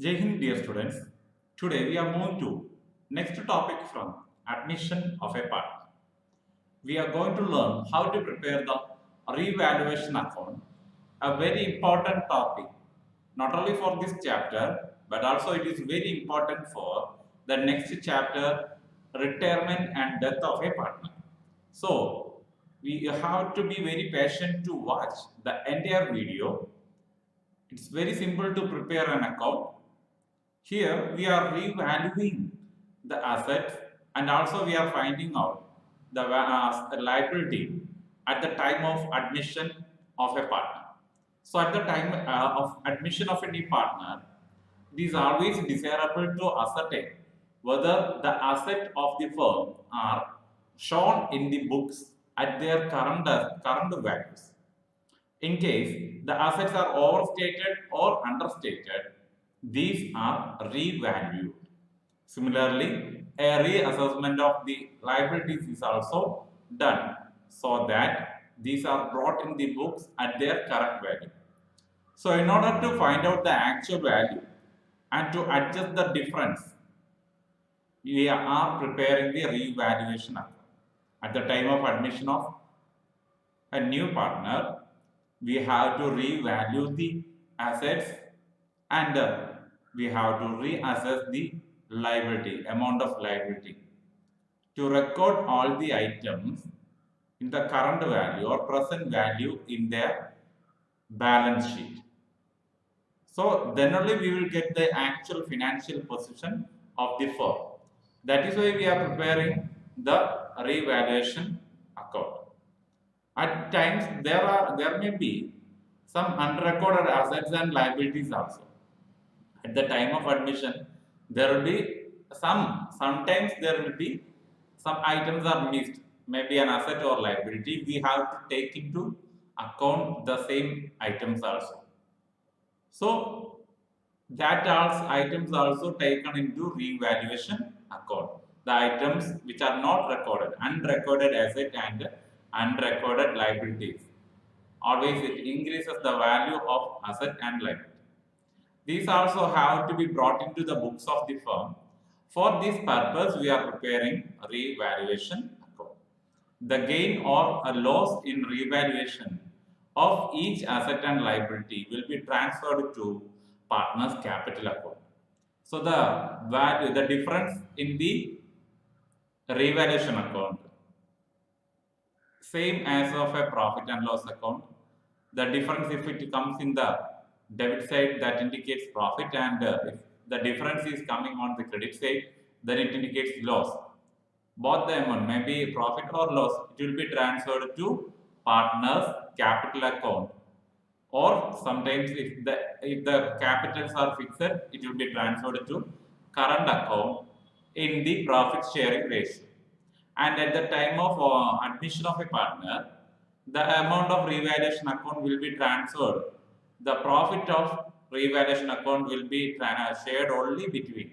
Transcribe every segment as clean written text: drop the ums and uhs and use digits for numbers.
Jai Hind, dear students. Today we are moving to next topic from admission of a partner. We are going to learn how to prepare the revaluation account, a very important topic, not only for this chapter, but also it is very important for the next chapter, retirement and death of a partner. So, we have to be very patient to watch the entire video. It's very simple to prepare an account. Here we are revaluing the assets and also we are finding out the liability at the time of admission of a partner. So at the time of admission of a new partner, it is always desirable to ascertain whether the asset of the firm are shown in the books at their current values. In case the assets are overstated or understated, these are revalued. Similarly, a reassessment of the liabilities is also done so that these are brought in the books at their current value. So, in order to find out the actual value and to adjust the difference, we are preparing the revaluation account. At the time of admission of a new partner, we have to revalue the assets and we have to reassess the liability, amount of liability. To record all the items in the current value or present value in their balance sheet. So then only we will get the actual financial position of the firm. That is why we are preparing the revaluation account. At times there may be some unrecorded assets and liabilities also. At the time of admission, there will be sometimes there will be some items are missed, maybe an asset or liability. We have to take into account the same items also. So that also items also taken into revaluation account. The items which are not recorded, unrecorded asset and unrecorded liabilities. Always it increases the value of asset and liability. These also have to be brought into the books of the firm. For this purpose, we are preparing a revaluation account. The gain or a loss in revaluation of each asset and liability will be transferred to partner's capital account. So the value, the difference in the revaluation account, same as of a profit and loss account. The difference if it comes in the debit side, that indicates profit, and if the difference is coming on the credit side, then it indicates loss. Both the amount, maybe profit or loss, it will be transferred to partner's capital account. Or sometimes if the capitals are fixed, it will be transferred to current account in the profit sharing ratio. And at the time of admission of a partner, the amount of revaluation account will be transferred. The profit of revaluation account will be shared only between,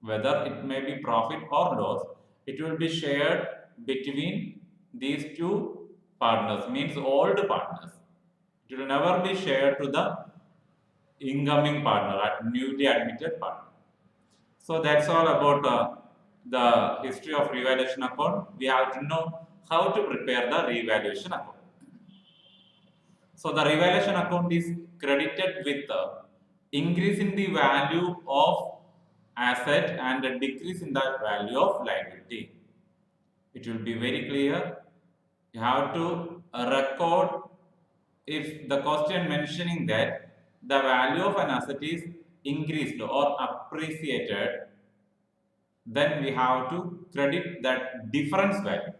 whether it may be profit or loss, it will be shared between these two partners, means old partners. It will never be shared to the incoming partner, newly admitted partner. So that's all about the history of revaluation account. We have to know how to prepare the revaluation account. So the revaluation account is credited with increase in the value of asset and a decrease in the value of liability. It will be very clear. You have to record if the question mentioning that the value of an asset is increased or appreciated, then we have to credit that difference value,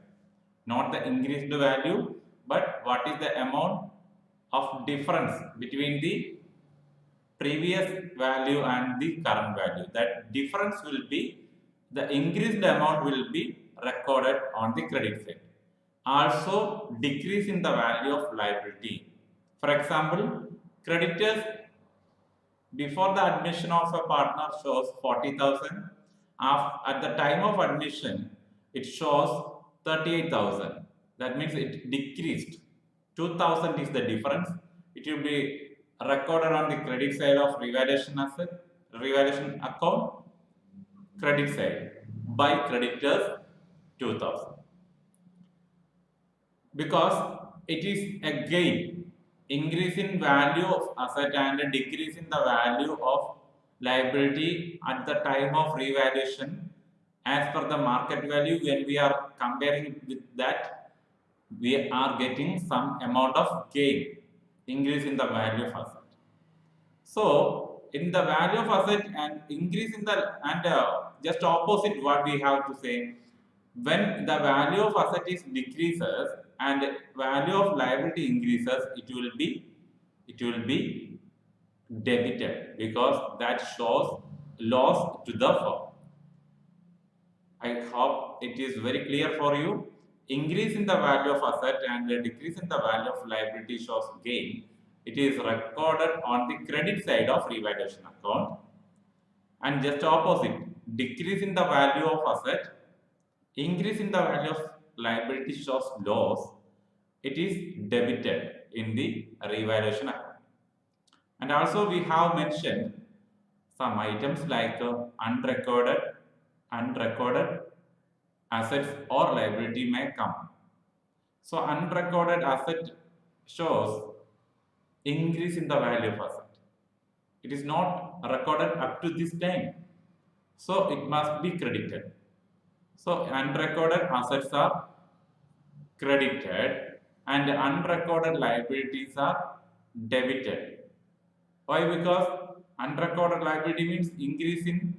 not the increased value, but what is the amount of difference between the previous value and the current value. That difference will be, the increased amount will be recorded on the credit side. Also, decrease in the value of liability. For example, creditors before the admission of a partner shows 40,000. At the time of admission, it shows 38,000. That means it decreased. 2,000 is the difference. It will be recorded on the credit side of revaluation asset, revaluation account credit side by creditors 2000, because it is a gain, increase in value of asset and a decrease in the value of liability at the time of revaluation as per the market value. When we are comparing with that, we are getting some amount of gain, increase in the value of asset. So in the value of asset and increase in the, and just opposite what we have to say, when the value of asset is decreases and value of liability increases, it will be debited, because that shows loss to the firm. I hope it is very clear for you. Increase in the value of asset and a decrease in the value of liability shows gain. It is recorded on the credit side of revaluation account. And just opposite, decrease in the value of asset, increase in the value of liability shows loss. It is debited in the revaluation account. And also we have mentioned some items like unrecorded assets or liability may come. So unrecorded asset shows increase in the value of asset. It is not recorded up to this time, so it must be credited. So unrecorded assets are credited and unrecorded liabilities are debited. Why? Because unrecorded liability means increase in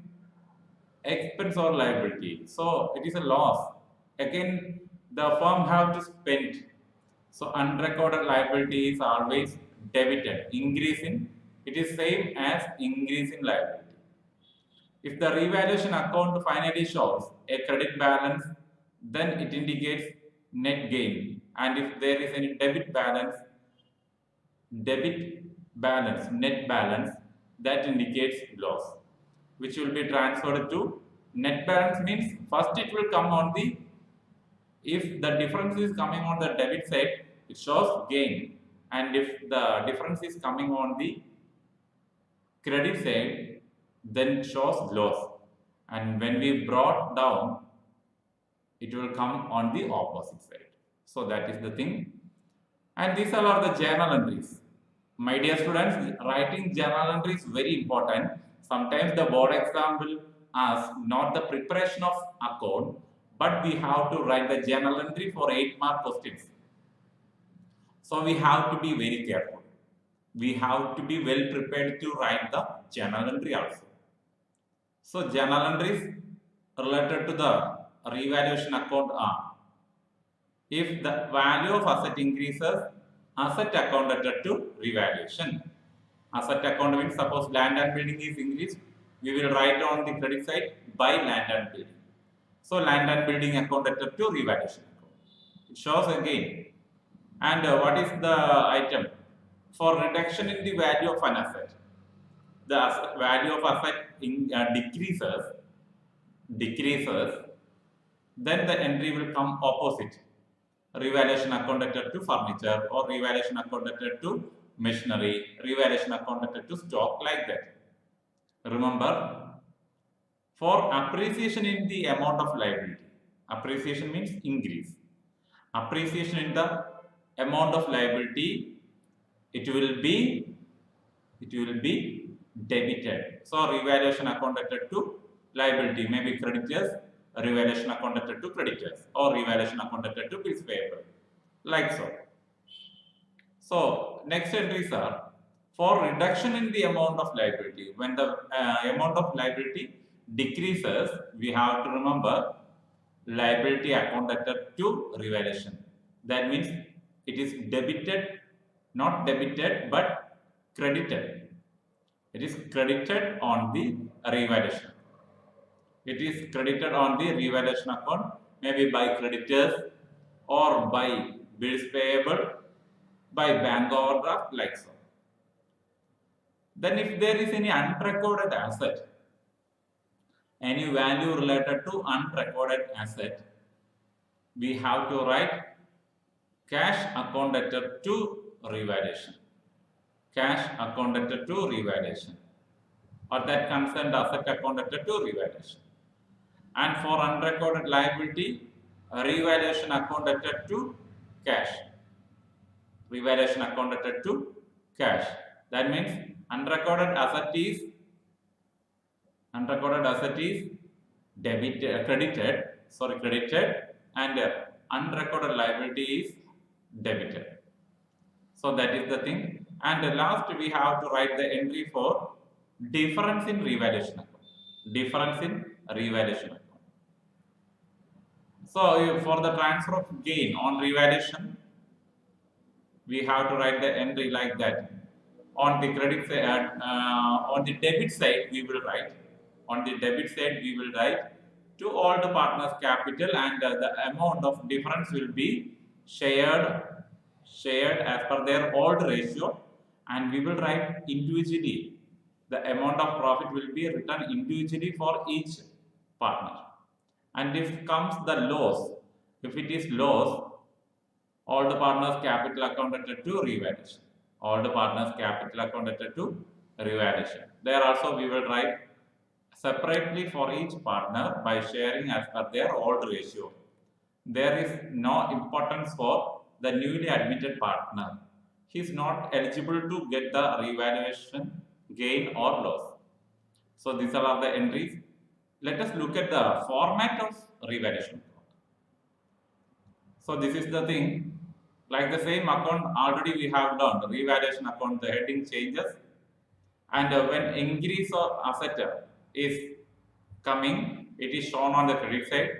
expense or liability. So it is a loss. Again, the firm have to spend. So unrecorded liability is always debited. Increase in, it is same as increase in liability. If the revaluation account finally shows a credit balance, then it indicates net gain. And if there is any debit balance, net balance, that indicates loss, which will be transferred to net balance. Means first it will come on the, if the difference is coming on the debit side, it shows gain, and if the difference is coming on the credit side, then it shows loss. And when we brought down, it will come on the opposite side. So that is the thing. And these all are the journal entries. My dear students, writing journal entry is very important. Sometimes the board exam will ask not the preparation of account, but we have to write the journal entry for 8-mark questions. So we have to be very careful. We have to be well prepared to write the journal entry also. So journal entries related to the revaluation account are: if the value of asset increases, asset accounted to revaluation. Asset account means suppose land and building is increased, we will write on the credit side by land and building. So land and building accounted to revaluation account. It shows again. And what is the item? For reduction in the value of an asset, the value of asset decreases, then the entry will come opposite. Revaluation accounted to furniture, or revaluation accounted to machinery, revaluation accounted to stock, like that. Remember, for appreciation in the amount of liability, appreciation means increase. Appreciation in the amount of liability, it will be debited. So revaluation accounted to liability may be creditors, revaluation accounted to creditors, or revaluation accounted to bills payable, like so. So next entries are for reduction in the amount of liability. When the amount of liability decreases, we have to remember liability accounted to revaluation. That means it is debited, not debited, but credited. It is credited on the revaluation. It is credited on the revaluation account, maybe by creditors or by bills payable, by bank overdraft, like so. Then if there is any unrecorded asset, any value related to unrecorded asset, we have to write cash accounted to revaluation. Cash accounted to revaluation. or that concerned asset account at to revaluation. And for unrecorded liability, revaluation account at to cash. Revaluation account at to cash. That means unrecorded asset is credited, and unrecorded liability is debited. So that is the thing. And last we have to write the entry for difference in revaluation account. Difference in revaluation account. So for the transfer of gain on revaluation, we have to write the entry like that. On the credit side, on the debit side, we will write. On the debit side, we will write to all the partners' capital, and the amount of difference will be shared as per their old ratio, and we will write individually. The amount of profit will be written individually for each partner. And if comes the loss, if it is loss, all the partners capital accounted to revaluation. All the partners capital accounted to revaluation. There also we will write separately for each partner by sharing as per their old ratio. There is no importance for the newly admitted partner. He is not eligible to get the revaluation gain or loss. So these are the entries. Let us look at the format of revaluation. So this is the thing. Like the same account already we have done, the revaluation account, the heading changes. And when increase of asset is coming, it is shown on the credit side.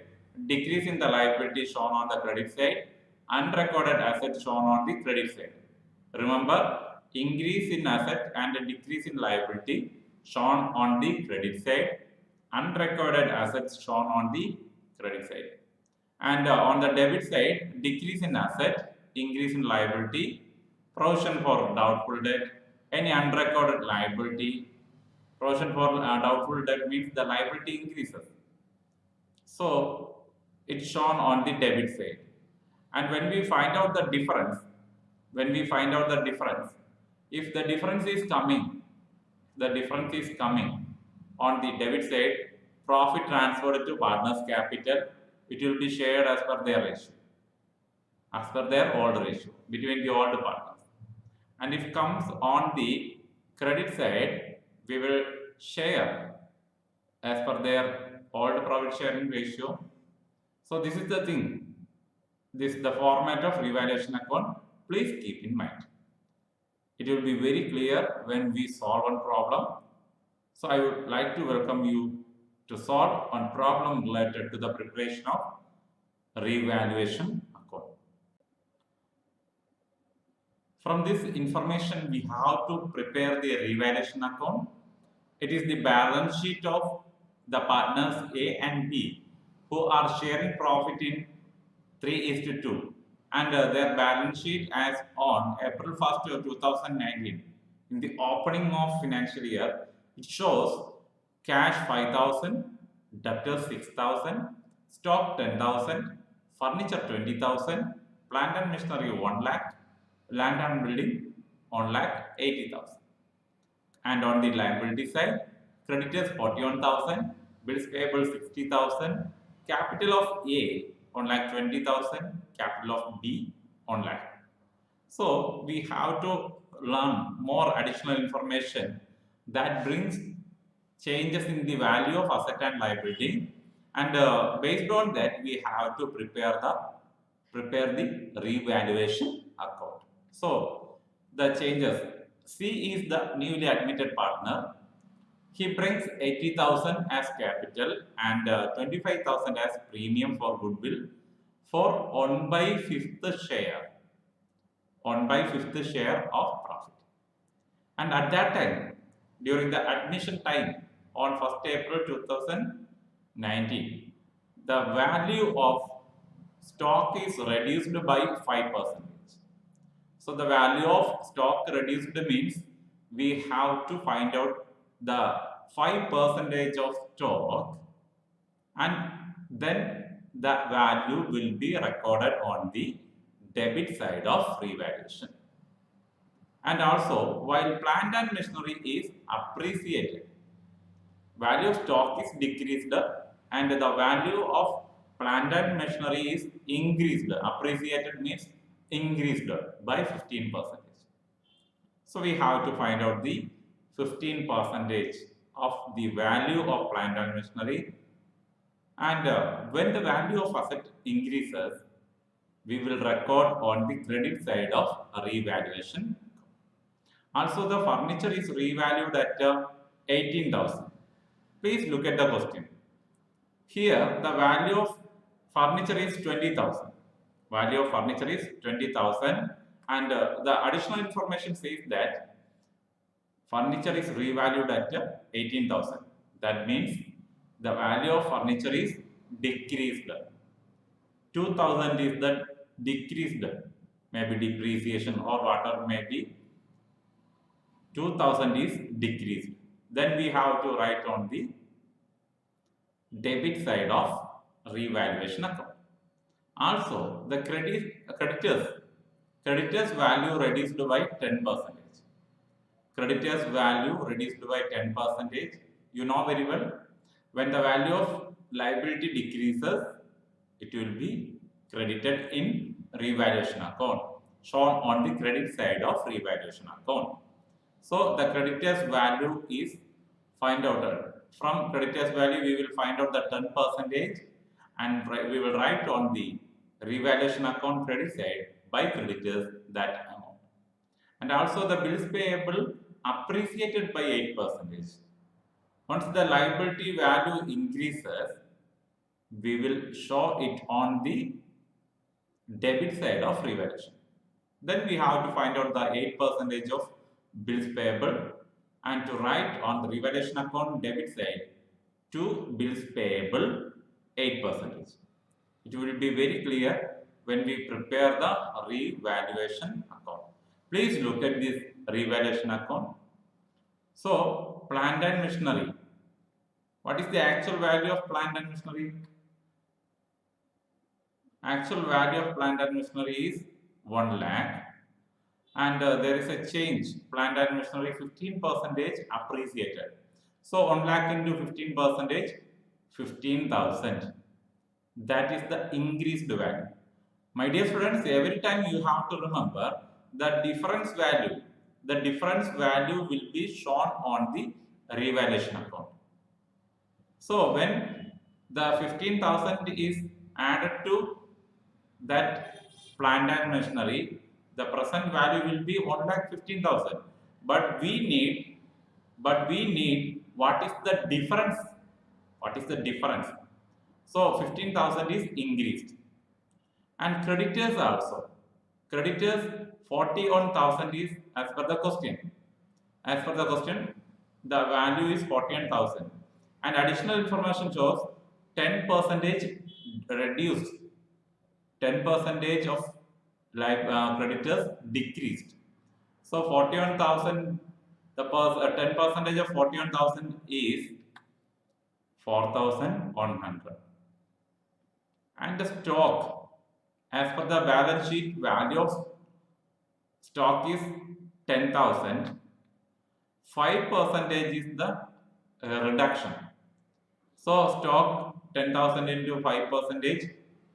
Decrease in the liability shown on the credit side. Unrecorded asset shown on the credit side. Remember, increase in asset and a decrease in liability shown on the credit side. Unrecorded assets shown on the credit side. And on the debit side, decrease in asset, increase in liability, provision for doubtful debt, any unrecorded liability. Provision for doubtful debt means the liability increases. So it's shown on the debit side. And when we find out the difference, if the difference is coming on the debit side, profit transferred to partners' capital, it will be shared as per their ratio, as per their old ratio between the old partners. And if comes on the credit side, we will share as per their old profit sharing ratio. So this is the thing. This is the format of revaluation account. Please keep in mind. It will be very clear when we solve one problem. So I would like to welcome you to solve one problem related to the preparation of revaluation account. From this information, we have to prepare the revaluation account. It is the balance sheet of the partners A and B who are sharing profit in 3:2, and their balance sheet as on April 1st, 2019. In the opening of financial year, it shows cash 5,000, debtors 6,000, stock 10,000, furniture 20,000, plant and machinery 1 lakh, land and building 1 lakh 80,000. And on the liability side, creditors 41,000, bills payable 60,000, capital of A 1,20,000, capital of B 1 lakh. So we have to learn more additional information that brings changes in the value of asset and liability, and based on that we have to prepare the revaluation account. So the changes. C is the newly admitted partner. He brings 80,000 as capital and 25,000 as premium for goodwill for 1/5 share. 1/5 share of profit. And at that time, during the admission time on 1st April 2019, the value of stock is reduced by 5%. So the value of stock reduced means we have to find out the 5% of stock, and then the value will be recorded on the debit side of revaluation. And also, while plant and machinery is appreciated, value of stock is decreased and the value of plant and machinery is increased. Appreciated means increased by 15%. So we have to find out the 15% of the value of plant and machinery. And when the value of asset increases, we will record on the credit side of revaluation. Also, the furniture is revalued at 18,000. Please look at the question. Here, the value of furniture is 20,000. Value of furniture is 20,000, and the additional information says that furniture is revalued at 18,000. That means the value of furniture is decreased. 2,000 is the decreased, maybe depreciation or whatever may be. 2,000 is decreased. Then we have to write on the debit side of revaluation account. Also, the creditors value reduced by 10%. Creditors value reduced by 10%. You know very well, when the value of liability decreases, it will be credited in revaluation account, shown on the credit side of revaluation account. So the creditors value is find out from creditors value we will find out the 10% and we will write on the revaluation account credit side by creditors that amount. And also the bills payable appreciated by 8%. Once the liability value increases, we will show it on the debit side of revaluation. Then we have to find out the 8% of bills payable and to write on the revaluation account debit side to bills payable 8%. It will be very clear when we prepare the revaluation account. Please look at this revaluation account. So, plant and machinery. What is the actual value of plant and machinery? Actual value of plant and machinery is 1 lakh. And there is a change, plant and machinery 15% appreciated. So 1 lakh into 15%, 15,000. That is the increased value. My dear students, every time you have to remember the difference value. The difference value will be shown on the revaluation account. So when the 15,000 is added to that plant and machinery, the present value will be 1,15,000. But we need what is the difference? What is the difference? So 15,000 is increased. And creditors also. Creditors 41,000 is as per the question. As per the question, the value is 41,000. And additional information shows 10% reduced. 10% of creditors decreased. So 41,000, the 10% of 41,000 is 4,100. And the stock, as per the balance sheet, value of stock is 10,000. 5% is the reduction. So stock 10,000 into 5%,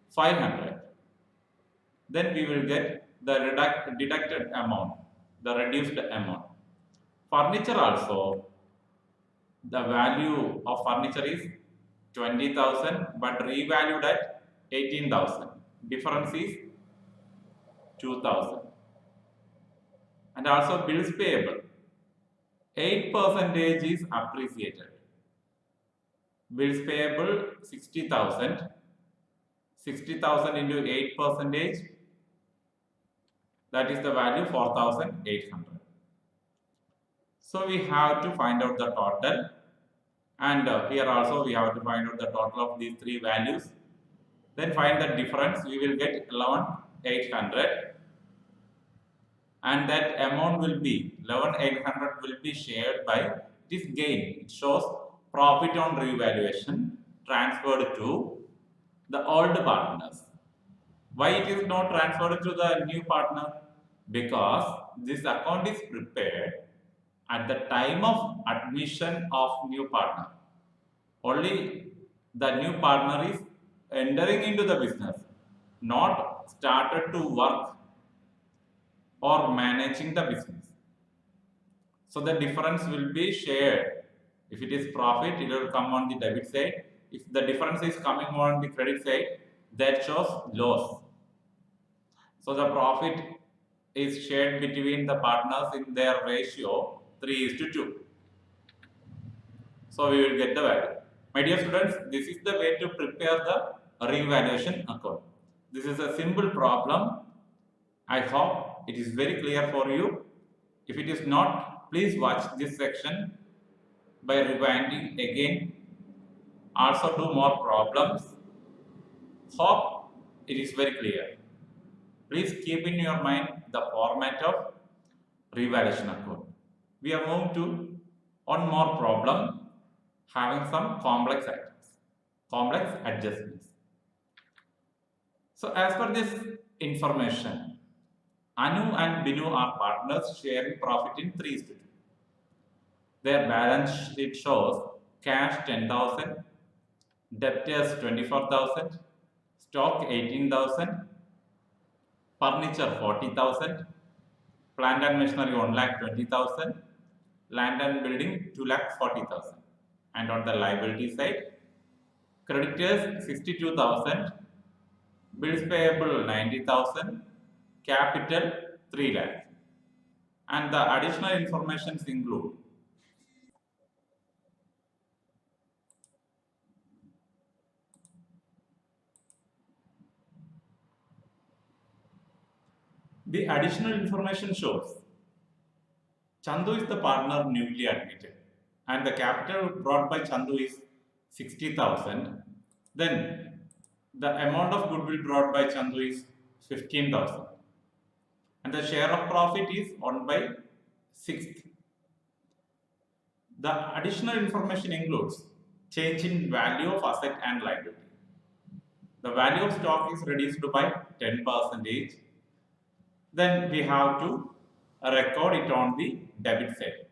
500. Then we will get the deducted amount, the reduced amount. Furniture also, the value of furniture is 20,000 but revalued at 18,000. Difference is 2,000. And also bills payable, 8% is appreciated. Bills payable 60,000. 60,000 into 8%, that is the value 4,800. So we have to find out the total, and here also we have to find out the total of these three values. Then find the difference. We will get 11,800, and that amount will be 11,800 will be shared by this gain. It shows profit on revaluation transferred to the old partners. Why it is not transferred to the new partner? Because this account is prepared at the time of admission of new partner. Only the new partner is entering into the business, not started to work or managing the business. So the difference will be shared. If it is profit, it will come on the debit side. If the difference is coming on the credit side, that shows loss. So the profit is shared between the partners in their ratio 3:2. So we will get the value. My dear students, this is the way to prepare the revaluation account. This is a simple problem. I hope it is very clear for you. If it is not, please watch this section by rewinding again. Also do more problems. Hope it is very clear. Please keep in your mind the format of revaluation account. We have moved to one more problem having some complex items, complex adjustments. So as per this information, Anu and Binu are partners sharing profit in 3:2. Their balance sheet shows cash 10,000, debtors 24,000, stock 18,000, furniture 40,000, plant and machinery 1,20,000, land and building 2,40,000. And on the liability side, creditors 62,000, bills payable 90,000, capital 3 lakh. And the additional informations include the additional information shows Chandu is the partner newly admitted and the capital brought by Chandu is 60,000. Then the amount of goodwill brought by Chandu is 15,000 and the share of profit is 1 by 6th. The additional information includes change in value of asset and liability. The value of stock is reduced by 10%. Then we have to record it on the debit side.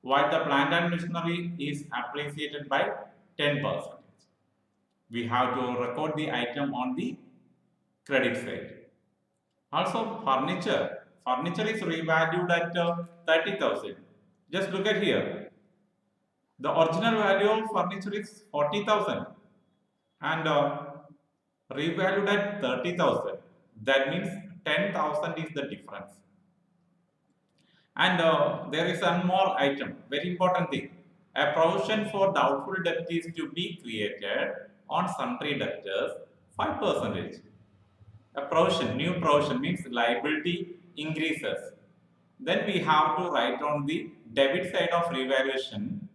While the plant and machinery is appreciated by 10%. We have to record the item on the credit side. Also furniture. Furniture is revalued at 30,000. Just look at here. The original value of furniture is 40,000 and revalued at 30,000. That means 10,000 is the difference. And there is one more item, very important thing. A provision for doubtful debt is to be created on sundry debtors 5%. A provision, new provision means liability increases. Then we have to write on the debit side of revaluation,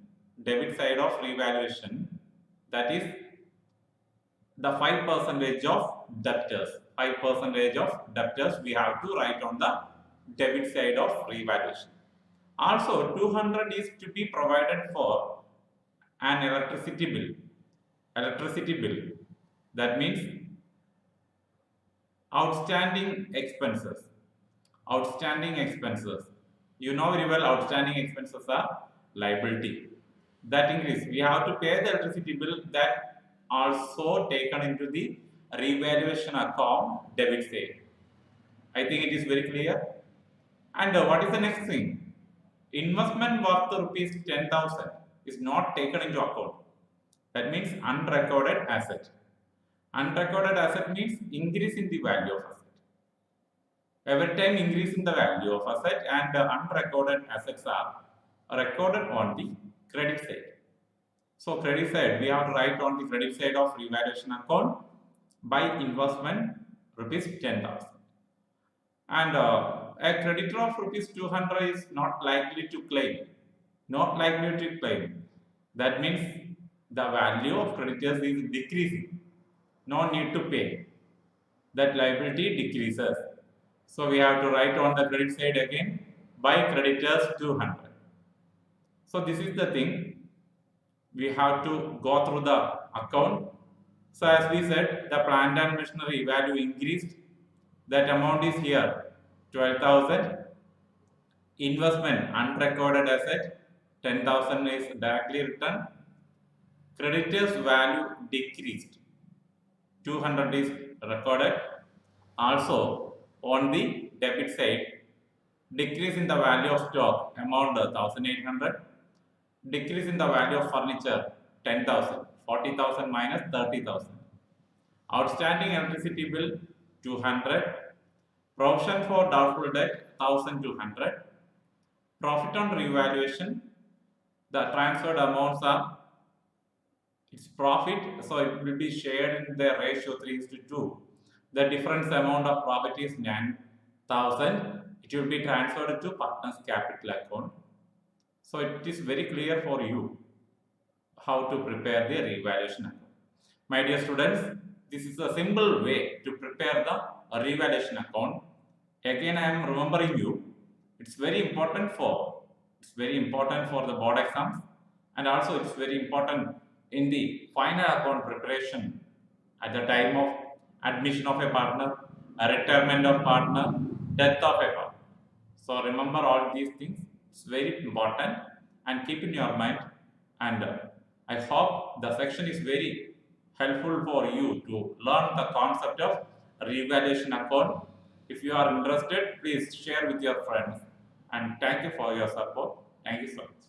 that is the 5% of debtors. 5% of debtors we have to write on the debit side of revaluation. Also 200 is to be provided for an electricity bill. That means outstanding expenses. You know very well outstanding expenses are liability. That increase. We have to pay the electricity bill, that also taken into the revaluation account debit side. I think it is very clear. And what is the next thing? Investment worth rupees 10,000 is not taken into account. That means unrecorded asset. Unrecorded asset means increase in the value of asset. Every time increase in the value of asset, and unrecorded assets are recorded on the credit side. So credit side, we have to write on the credit side of revaluation account by investment rupees 10,000. And a creditor of rupees 200 is not likely to claim. That means the value of creditors is decreasing. No need to pay. That liability decreases. So we have to write on the credit side again by creditors 200. So this is the thing. We have to go through the account. So as we said, the plant and machinery value increased. That amount is here 12,000. Investment unrecorded asset 10,000 is directly written. Creditors value decreased. 200 is recorded. Also, on the debit side, decrease in the value of stock amount 1800, decrease in the value of furniture 10,000, 40,000 minus 30,000. Outstanding electricity bill 200, provision for doubtful debt 1200, profit on revaluation, the transferred amounts are its profit, so it will be shared in the ratio 3:2. The difference amount of profit is 9,000. It will be transferred to partner's capital account. So it is very clear for you how to prepare the revaluation account. My dear students, this is a simple way to prepare the revaluation account. Again, I am remembering you. It's very important for the board exams, and also it's very important in the final account preparation at the time of admission of a partner, a retirement of partner, death of a partner. So remember all these things. It's very important and keep in your mind. And I hope the section is very helpful for you to learn the concept of revaluation account. If you are interested, please share with your friends. And thank you for your support. Thank you so much.